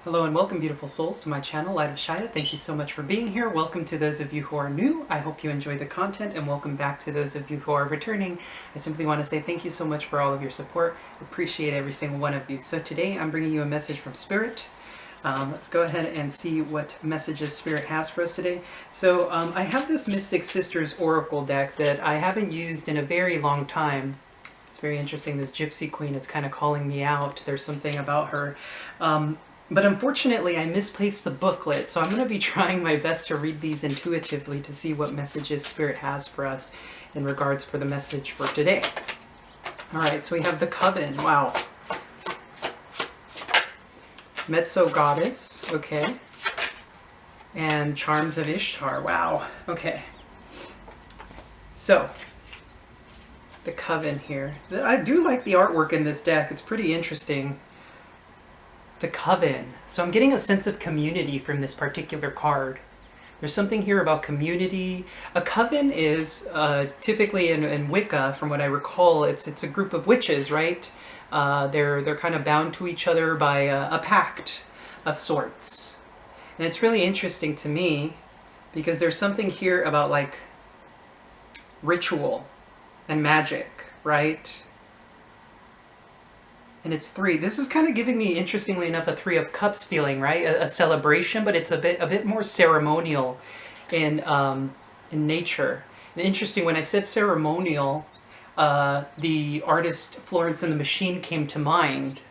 Hello and welcome, beautiful souls, to my channel, Light of Shaya. Thank you so much for being here. Welcome to those of you who are new. I hope you enjoy the content, and welcome back to those of you who are returning. I simply want to say thank you so much for all of your support. Appreciate every single one of you. So today I'm bringing you a message from Spirit. Let's go ahead and see what messages Spirit has for us today. So I have this Mystic Sisters Oracle deck that I haven't used in a very long time. It's very interesting. This Gypsy Queen is kind of calling me out. There's something about her. But unfortunately, I misplaced the booklet, so I'm going to be trying my best to read these intuitively to see what messages Spirit has for us in regards for the message for today. Alright, so we have the Coven. Wow. Mezzo Goddess. Okay. And Charms of Ishtar. Wow. Okay. So, the Coven here. I do like the artwork in this deck. It's pretty interesting. The Coven. So I'm getting a sense of community from this particular card. There's something here about community. A coven is typically in Wicca, from what I recall, it's a group of witches, right? They're kind of bound to each other by a pact of sorts. And it's really interesting to me because there's something here about like ritual and magic, right? And it's three. This is kind of giving me, interestingly enough, a Three of Cups feeling, right? A celebration, but it's a bit more ceremonial in nature. And interesting, when I said ceremonial, the artist Florence and the Machine came to mind.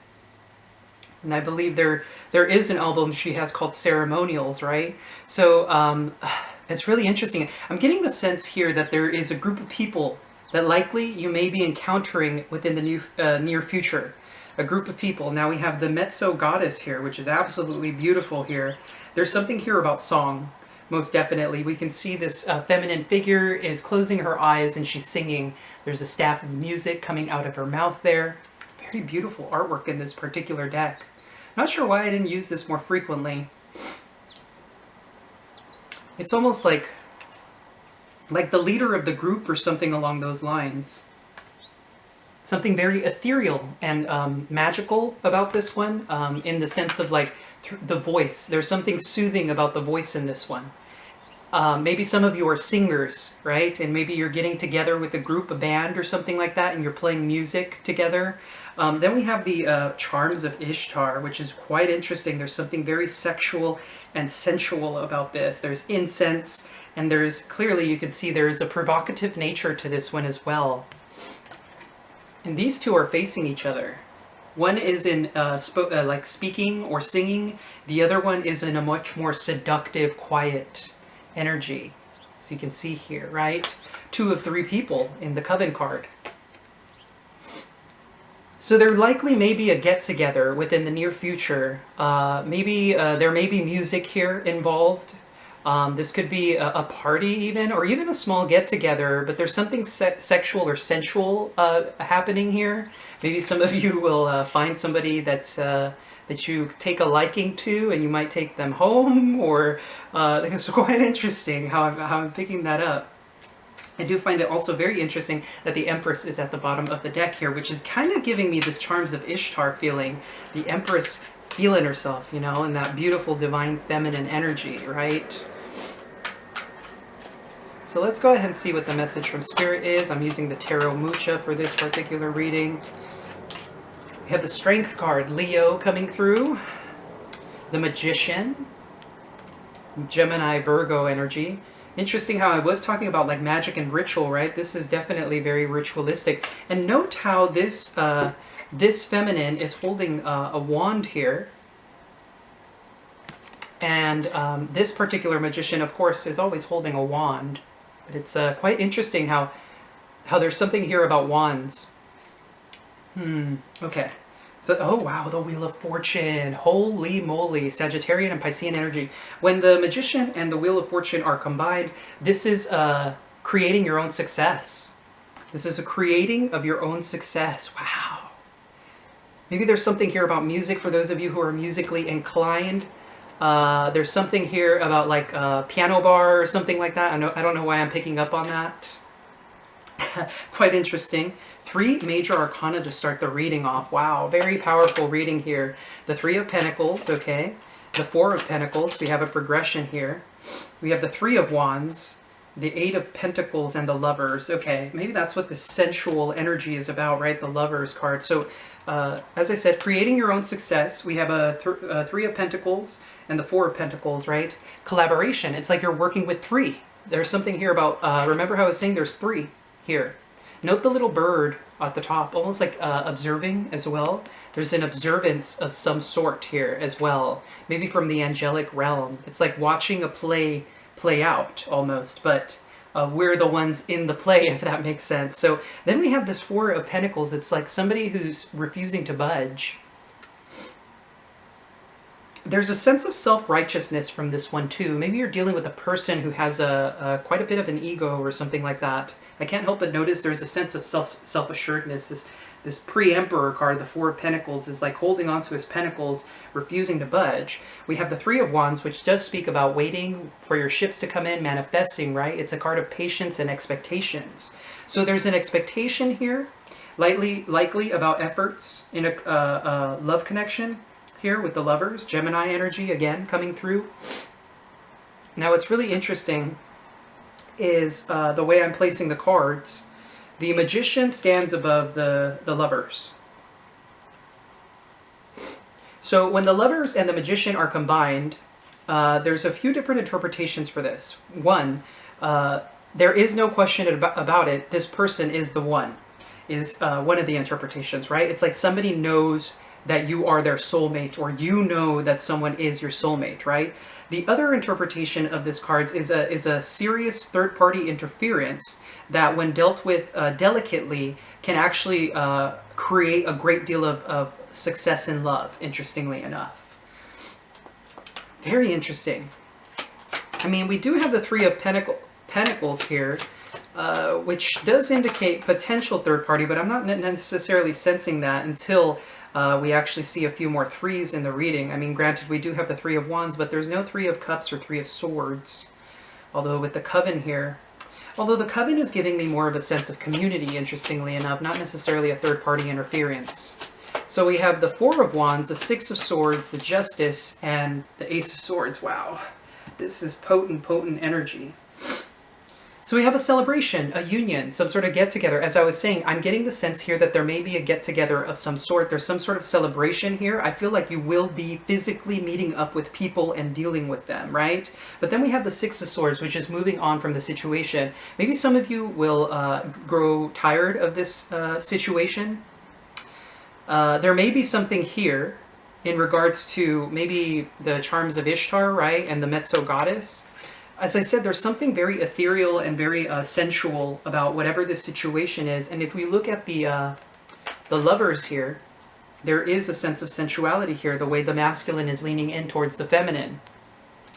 And I believe there is an album she has called Ceremonials, right? So it's really interesting. I'm getting the sense here that there is a group of people that likely you may be encountering within the near future. A group of people. Now we have the Mezzo Goddess here, which is absolutely beautiful here. There's something here about song, most definitely. We can see this feminine figure is closing her eyes and she's singing. There's a staff of music coming out of her mouth there. Very beautiful artwork in this particular deck. Not sure why I didn't use this more frequently. It's almost like the leader of the group or something along those lines. Something very ethereal and magical about this one, in the sense of like the voice. There's something soothing about the voice in this one. Maybe some of you are singers, right? And maybe you're getting together with a group, a band or something like that, and you're playing music together. Then we have the Charms of Ishtar, which is quite interesting. There's something very sexual and sensual about this. There's incense, and there's clearly, you can see there's a provocative nature to this one as well. And these two are facing each other. One is in like speaking or singing. The other one is in a much more seductive, quiet energy. So you can see here, right? Two of three people in the Coven card. So there likely may be a get-together within the near future. Maybe there may be music here involved. This could be a party even, or even a small get-together, but there's something sexual or sensual happening here. Maybe some of you will find somebody that you take a liking to, and you might take them home, or it's quite interesting how I'm picking that up. I do find it also very interesting that the Empress is at the bottom of the deck here, which is kind of giving me this Charms of Ishtar feeling. The Empress feeling herself, you know, in that beautiful divine feminine energy, right? So let's go ahead and see what the message from Spirit is. I'm using the Tarot Mucha for this particular reading. We have the Strength card, Leo, coming through. The Magician. Gemini, Virgo energy. Interesting how I was talking about like magic and ritual, right? This is definitely very ritualistic. And note how this, this feminine is holding a wand here. And this particular magician, of course, is always holding a wand. But it's quite interesting how there's something here about wands. Okay. So, oh wow, the Wheel of Fortune. Holy moly. Sagittarian and Piscean energy. When the Magician and the Wheel of Fortune are combined, this is creating your own success. This is a creating of your own success. Wow. Maybe there's something here about music for those of you who are musically inclined. There's something here about like a piano bar or something like that. I don't know why I'm picking up on that. Quite interesting. 3 major arcana to start the reading off. Wow, very powerful reading here. The 3 of Pentacles, okay. The 4 of Pentacles, we have a progression here. We have the 3 of Wands, the 8 of Pentacles, and the Lovers. Okay, maybe that's what the sensual energy is about, right? The Lovers card. So, as I said, creating your own success. We have a 3 of Pentacles and the 4 of Pentacles, right? Collaboration. It's like you're working with 3. There's something here about, remember how I was saying there's 3 here. Note the little bird at the top, almost like observing as well. There's an observance of some sort here as well, maybe from the angelic realm. It's like watching a play out almost, but we're the ones in the play, if that makes sense. So then we have this 4 of Pentacles. It's like somebody who's refusing to budge. There's a sense of self-righteousness from this one too. Maybe you're dealing with a person who has quite a bit of an ego or something like that. I can't help but notice there's a sense of self-assuredness. This pre-emperor card, the 4 of Pentacles, is like holding on to his pentacles, refusing to budge. We have the 3 of Wands, which does speak about waiting for your ships to come in, manifesting, right? It's a card of patience and expectations. So there's an expectation here, likely about efforts in a love connection here with the Lovers. Gemini energy, again, coming through. Now, what's really interesting is the way I'm placing the cards. The Magician stands above the Lovers. So when the Lovers and the Magician are combined, there's a few different interpretations for this. One, there is no question about it. This person is the one, is one of the interpretations, right? It's like somebody knows that you are their soulmate, or you know that someone is your soulmate, right? The other interpretation of this cards is a serious third-party interference that, when dealt with delicately, can actually create a great deal of success in love, interestingly enough. Very interesting. I mean, we do have the 3 of Pentacles here, which does indicate potential third-party, but I'm not necessarily sensing that until we actually see a few more 3s in the reading. I mean, granted, we do have the 3 of Wands, but there's no 3 of Cups or 3 of Swords. Although with the Coven here, although the Coven is giving me more of a sense of community, interestingly enough, not necessarily a third-party interference. So we have the 4 of Wands, the 6 of Swords, the Justice, and the Ace of Swords. Wow, this is potent energy. So we have a celebration, a union, some sort of get-together. As I was saying, I'm getting the sense here that there may be a get-together of some sort. There's some sort of celebration here. I feel like you will be physically meeting up with people and dealing with them, right? But then we have the 6 of Swords, which is moving on from the situation. Maybe some of you will grow tired of this situation. There may be something here in regards to maybe the charms of Ishtar, right? And the Mezzo Goddess. As I said, there's something very ethereal and very sensual about whatever this situation is. And if we look at the Lovers here, there is a sense of sensuality here, the way the masculine is leaning in towards the feminine.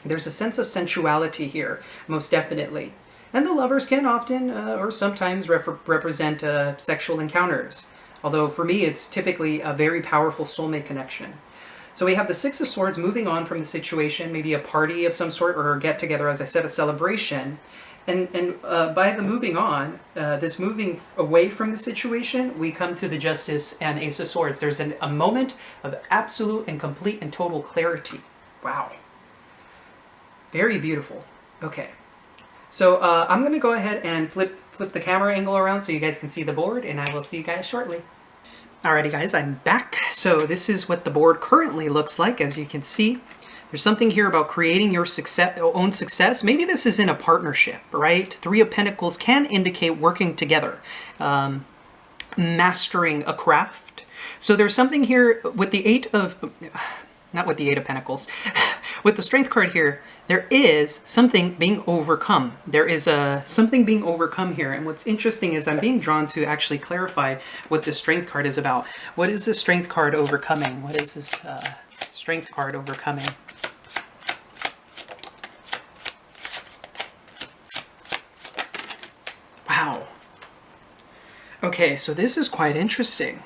There's a sense of sensuality here, most definitely. And the Lovers can often or sometimes represent sexual encounters. Although for me, it's typically a very powerful soulmate connection. So we have the 6 of Swords moving on from the situation, maybe a party of some sort, or a get-together, as I said, a celebration. And by the moving on, this moving away from the situation, we come to the Justice and Ace of Swords. There's a moment of absolute and complete and total clarity. Wow. Very beautiful. Okay. So I'm going to go ahead and flip the camera angle around so you guys can see the board, and I will see you guys shortly. Alrighty guys, I'm back. So this is what the board currently looks like. As you can see, there's something here about creating your own success. Maybe this is in a partnership, right? 3 of Pentacles can indicate working together, mastering a craft. So there's something here with the not with the 8 of Pentacles, with the Strength card here, there is something being overcome. There is something being overcome here. And what's interesting is I'm being drawn to actually clarify what the Strength card is about. What is the Strength card overcoming? What is this Strength card overcoming? Wow. Okay, so this is quite interesting.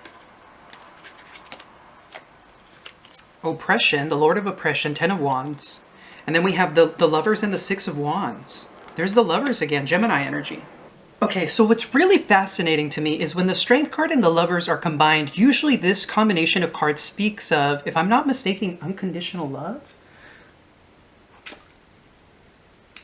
Oppression, the Lord of Oppression, 10 of Wands. And then we have the Lovers and the 6 of Wands. There's the Lovers again, Gemini energy. Okay, so what's really fascinating to me is when the Strength card and the Lovers are combined, usually this combination of cards speaks of, if I'm not mistaken, unconditional love?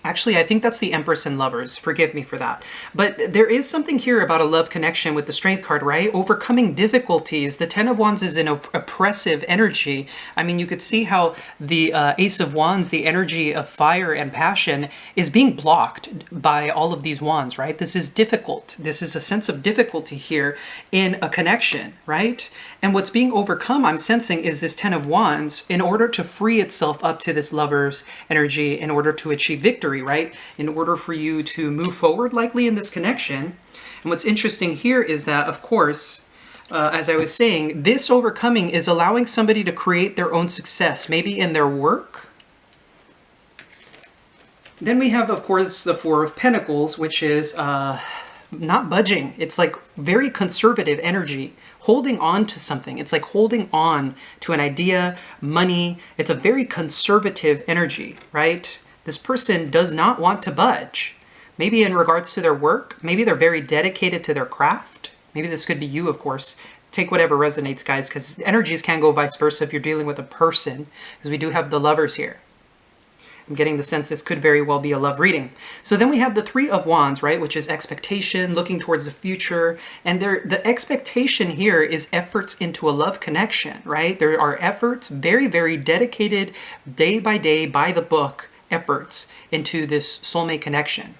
Actually, I think that's the Empress and Lovers. Forgive me for that. But there is something here about a love connection with the Strength card, right? Overcoming difficulties. The Ten of Wands is an oppressive energy. I mean, you could see how the Ace of Wands, the energy of fire and passion, is being blocked by all of these wands, right? This is difficult. This is a sense of difficulty here in a connection, right? And what's being overcome, I'm sensing, is this Ten of Wands in order to free itself up to this Lover's energy, in order to achieve victory, right? In order for you to move forward likely in this connection. And what's interesting here is that, of course, as I was saying, this overcoming is allowing somebody to create their own success, maybe in their work. Then we have, of course, the Four of Pentacles, which is not budging. It's like very conservative energy, holding on to something. It's like holding on to an idea, money. It's a very conservative energy, right? This person does not want to budge. Maybe in regards to their work, maybe they're very dedicated to their craft. Maybe this could be you, of course. Take whatever resonates, guys, because energies can go vice versa if you're dealing with a person, because we do have the Lovers here. I'm getting the sense this could very well be a love reading. So then we have the Three of Wands, right, which is expectation, looking towards the future. And the expectation here is efforts into a love connection, right? There are efforts, very, very dedicated, day by day, by the book, efforts into this soulmate connection.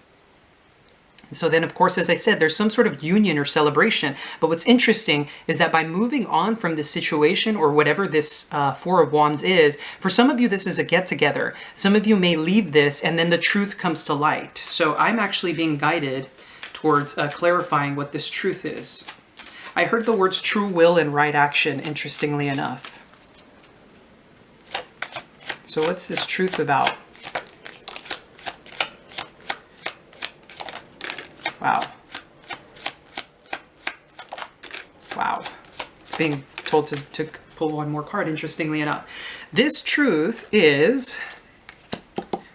So then, of course, as I said, there's some sort of union or celebration. But what's interesting is that by moving on from this situation or whatever this Four of Wands is, for some of you, this is a get-together. Some of you may leave this and then the truth comes to light. So I'm actually being guided towards clarifying what this truth is. I heard the words true will and right action, interestingly enough. So what's this truth about? Wow. Wow. Being told to pull one more card, interestingly enough. This truth is,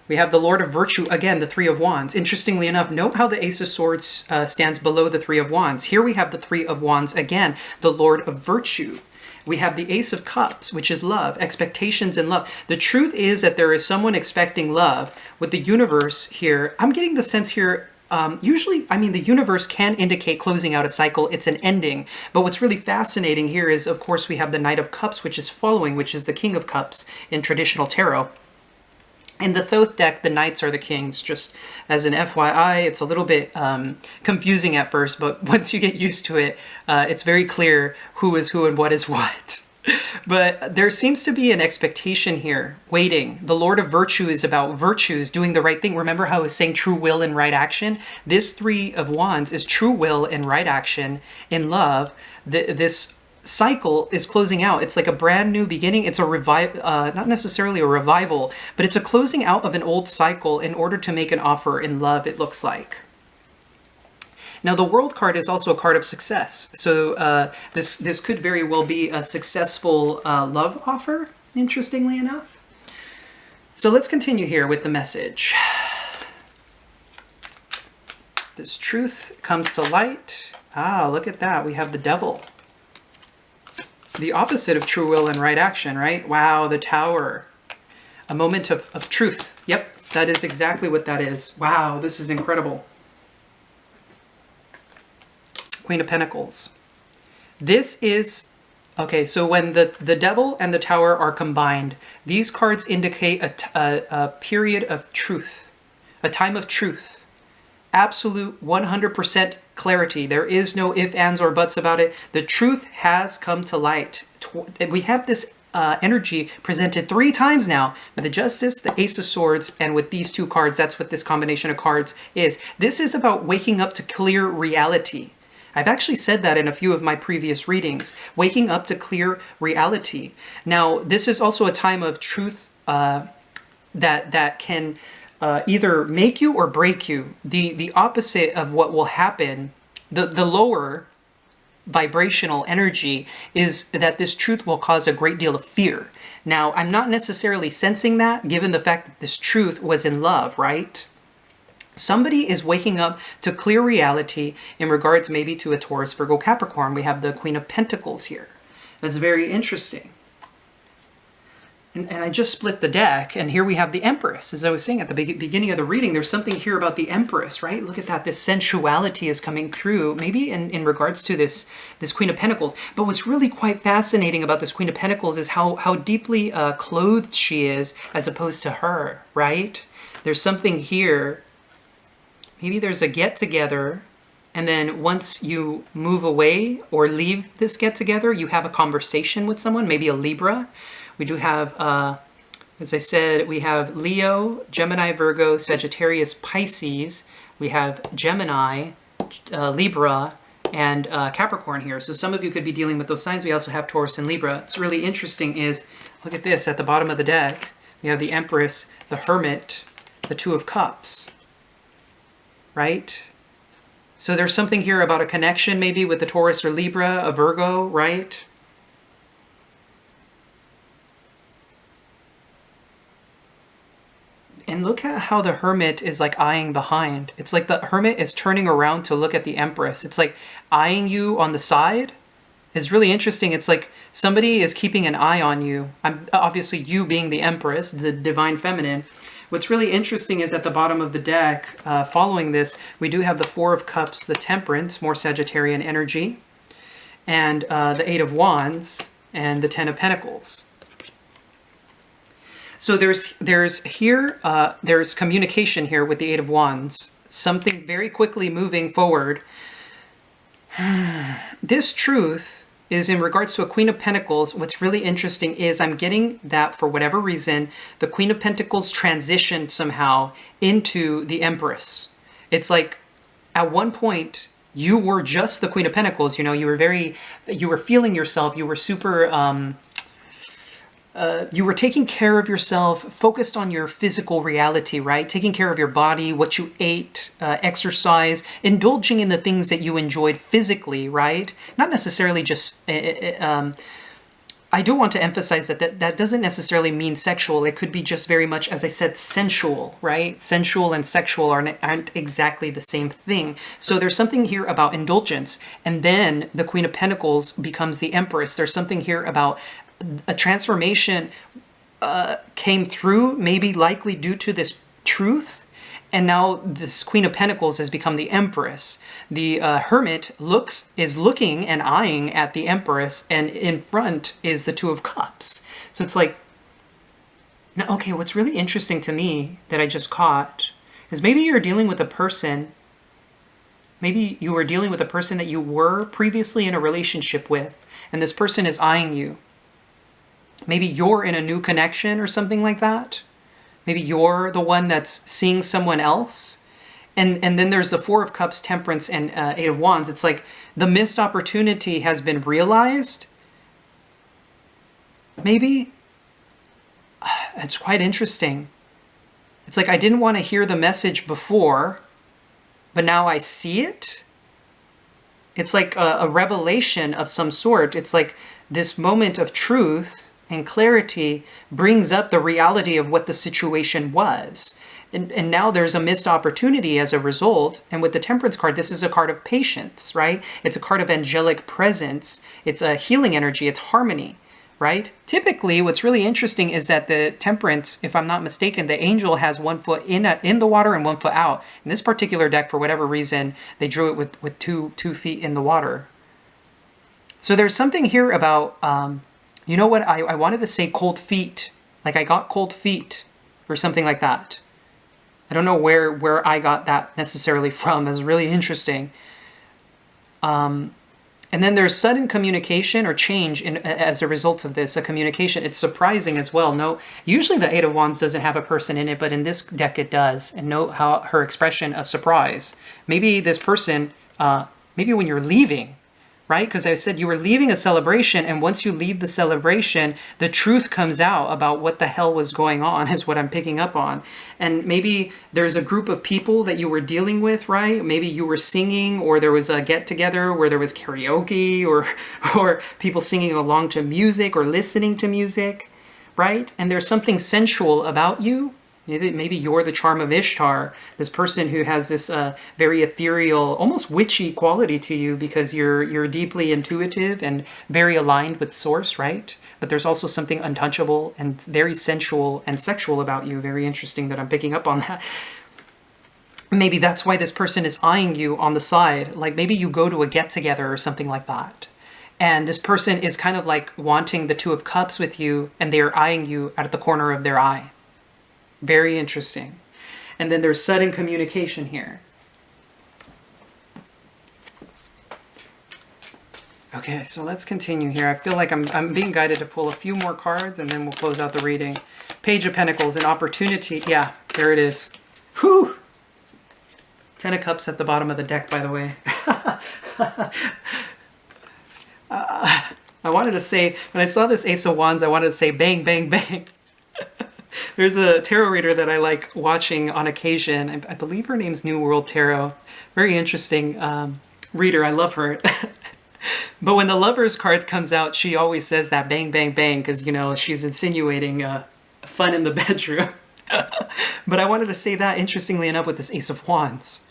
we have the Lord of Virtue, again, the Three of Wands. Interestingly enough, note how the Ace of Swords stands below the Three of Wands. Here we have the Three of Wands, again, the Lord of Virtue. We have the Ace of Cups, which is love, expectations and love. The truth is that there is someone expecting love. With the universe here, I'm getting the sense here, usually, I mean, the universe can indicate closing out a cycle. It's an ending. But what's really fascinating here is, of course, we have the Knight of Cups, which is following, which is the King of Cups in traditional tarot. In the Thoth deck, the Knights are the Kings. Just as an FYI, it's a little bit confusing at first, but once you get used to it, it's very clear who is who and what is what. But there seems to be an expectation here, waiting. The Lord of Virtue is about virtues, doing the right thing. Remember how I was saying true will and right action? This Three of Wands is true will and right action in love. This cycle is closing out. It's like a brand new beginning. It's a not necessarily a revival, but it's a closing out of an old cycle in order to make an offer in love, it looks like. Now, the World card is also a card of success. So this could very well be a successful love offer, interestingly enough. So let's continue here with the message. This truth comes to light. Ah, look at that. We have the Devil. The opposite of true will and right action, right? Wow, the Tower. A moment of truth. Yep, that is exactly what that is. Wow, this is incredible. Queen of Pentacles. This is, okay, so when the Devil and the Tower are combined, these cards indicate a period of truth, a time of truth. Absolute 100% clarity. There is no ifs, ands, or buts about it. The truth has come to light. We have this energy presented 3 times now with the Justice, the Ace of Swords, and with these 2 cards. That's what this combination of cards is. This is about waking up to clear reality. I've actually said that in a few of my previous readings. Waking up to clear reality. Now, this is also a time of truth that can either make you or break you. The opposite of what will happen, the lower vibrational energy, is that this truth will cause a great deal of fear. Now, I'm not necessarily sensing that, given the fact that this truth was in love, right? Somebody is waking up to clear reality in regards maybe to a Taurus, Virgo, Capricorn. We have the Queen of Pentacles here. That's very interesting. And I just split the deck, and here we have the Empress. As I was saying at the beginning of the reading, there's something here about the Empress, right? Look at that. This sensuality is coming through, maybe in regards to this Queen of Pentacles. But what's really quite fascinating about this Queen of Pentacles is how deeply clothed she is as opposed to her, right? There's something here. Maybe there's a get-together, and then once you move away or leave this get-together, you have a conversation with someone, maybe a Libra. We do have, as I said, we have Leo, Gemini, Virgo, Sagittarius, Pisces. We have Gemini, Libra, and Capricorn here. So some of you could be dealing with those signs. We also have Taurus and Libra. What's really interesting is, look at this, at the bottom of the deck, we have the Empress, the Hermit, the Two of Cups, right? So there's something here about a connection maybe with the Taurus or Libra, a Virgo, right? And look at how the Hermit is like eyeing behind. It's like the Hermit is turning around to look at the Empress. It's like eyeing you on the side. It's really interesting. It's like somebody is keeping an eye on you. Obviously you being the Empress, the Divine Feminine. What's really interesting is at the bottom of the deck, following this, we do have the Four of Cups, the Temperance, more Sagittarian energy, and the Eight of Wands, and the Ten of Pentacles. So there's communication here with the Eight of Wands. Something very quickly moving forward. This truth is in regards to a Queen of Pentacles. What's really interesting is I'm getting that for whatever reason, the Queen of Pentacles transitioned somehow into the Empress. It's like at one point you were just the Queen of Pentacles. You know, you were feeling yourself. You were super, you were taking care of yourself, focused on your physical reality, right? Taking care of your body, what you ate, exercise, indulging in the things that you enjoyed physically, right? Not necessarily just, I do want to emphasize that doesn't necessarily mean sexual. It could be just very much, as I said, sensual, right? Sensual and sexual aren't exactly the same thing. So there's something here about indulgence. And then the Queen of Pentacles becomes the Empress. There's something here about a transformation came through, maybe likely due to this truth, and now this Queen of Pentacles has become the Empress. The Hermit is looking and eyeing at the Empress, and in front is the Two of Cups. So it's like, now, okay, what's really interesting to me that I just caught is maybe you're dealing with a person, maybe you were dealing with a person that you were previously in a relationship with, and this person is eyeing you. Maybe you're in a new connection or something like that. Maybe you're the one that's seeing someone else. And then there's the Four of Cups, Temperance, and Eight of Wands. It's like the missed opportunity has been realized. Maybe. It's quite interesting. It's like I didn't want to hear the message before, but now I see it. It's like a revelation of some sort. It's like this moment of truth and clarity brings up the reality of what the situation was. And now there's a missed opportunity as a result. And with the Temperance card, this is a card of patience, right? It's a card of angelic presence. It's a healing energy. It's harmony, right? Typically, what's really interesting is that the Temperance, if I'm not mistaken, the angel has one foot in the water and one foot out. In this particular deck, for whatever reason, they drew it with two feet in the water. So there's something here about, you know what, I wanted to say cold feet. Like I got cold feet or something like that. I don't know where I got that necessarily from. That's really interesting. And then there's sudden communication or change as a result of this, a communication. It's surprising as well. No, usually the Eight of Wands doesn't have a person in it, but in this deck it does. And note how her expression of surprise. Maybe this person, maybe when you're leaving, right? Because I said you were leaving a celebration, and once you leave the celebration, the truth comes out about what the hell was going on, is what I'm picking up on. And maybe there's a group of people that you were dealing with, right? Maybe you were singing, or there was a get-together where there was karaoke, or people singing along to music or listening to music, right? And there's something sensual about you, Maybe you're the charm of Ishtar, this person who has this very ethereal, almost witchy quality to you because you're deeply intuitive and very aligned with source, right? But there's also something untouchable and very sensual and sexual about you. Very interesting that I'm picking up on that. Maybe that's why this person is eyeing you on the side. Like maybe you go to a get-together or something like that. And this person is kind of like wanting the Two of Cups with you, and they are eyeing you out of the corner of their eye. Very interesting. And then there's sudden communication here. Okay, so let's continue here. I feel like I'm being guided to pull a few more cards, and then we'll close out the reading. Page of Pentacles, an opportunity. Yeah, there it is. Whew! 10 of Cups at the bottom of the deck, by the way. I wanted to say, when I saw this Ace of Wands, I wanted to say bang, bang, bang. There's a tarot reader that I like watching on occasion. I believe her name's New World Tarot. Very interesting reader. I love her. But when the Lovers card comes out, she always says that bang, bang, bang, because, you know, she's insinuating fun in the bedroom. But I wanted to say that, interestingly enough, with this Ace of Wands.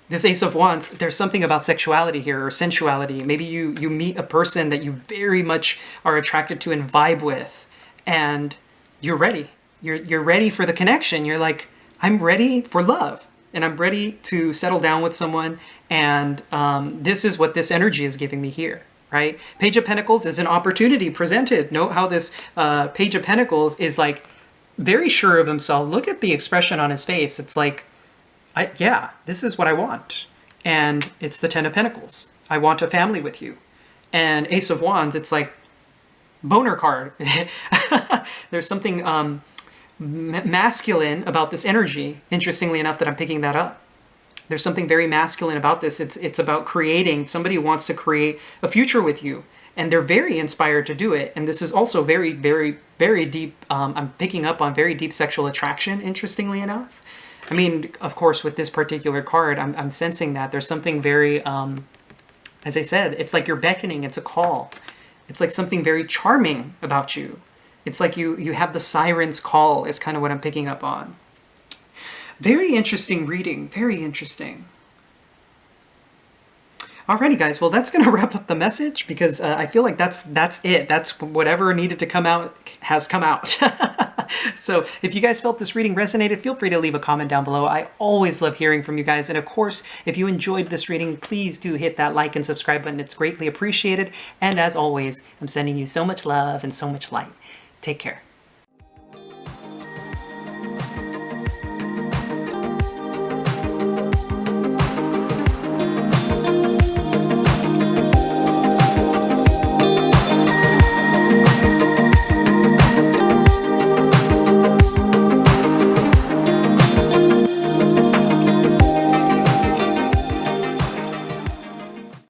This Ace of Wands, there's something about sexuality here, or sensuality. Maybe you meet a person that you very much are attracted to and vibe with, and you're ready. You're ready for the connection. You're like, I'm ready for love, and I'm ready to settle down with someone, and this is what this energy is giving me here, right? Page of Pentacles is an opportunity presented. Note how this Page of Pentacles is like very sure of himself. Look at the expression on his face. It's like, yeah, this is what I want. And it's the Ten of Pentacles. I want a family with you. And Ace of Wands, it's like boner card. There's something masculine about this energy, interestingly enough, that I'm picking that up. There's something very masculine about this. It's about creating. Somebody wants to create a future with you. And they're very inspired to do it. And this is also very, very, very deep. I'm picking up on very deep sexual attraction, interestingly enough. I mean, of course, with this particular card, I'm sensing that there's something very, as I said, it's like you're beckoning. It's a call. It's like something very charming about you. It's like you have the siren's call is kind of what I'm picking up on. Very interesting reading. Very interesting. Alrighty, guys. Well, that's going to wrap up the message because I feel like that's it. That's whatever needed to come out has come out. So if you guys felt this reading resonated, feel free to leave a comment down below. I always love hearing from you guys. And of course, if you enjoyed this reading, please do hit that like and subscribe button. It's greatly appreciated. And as always, I'm sending you so much love and so much light. Take care.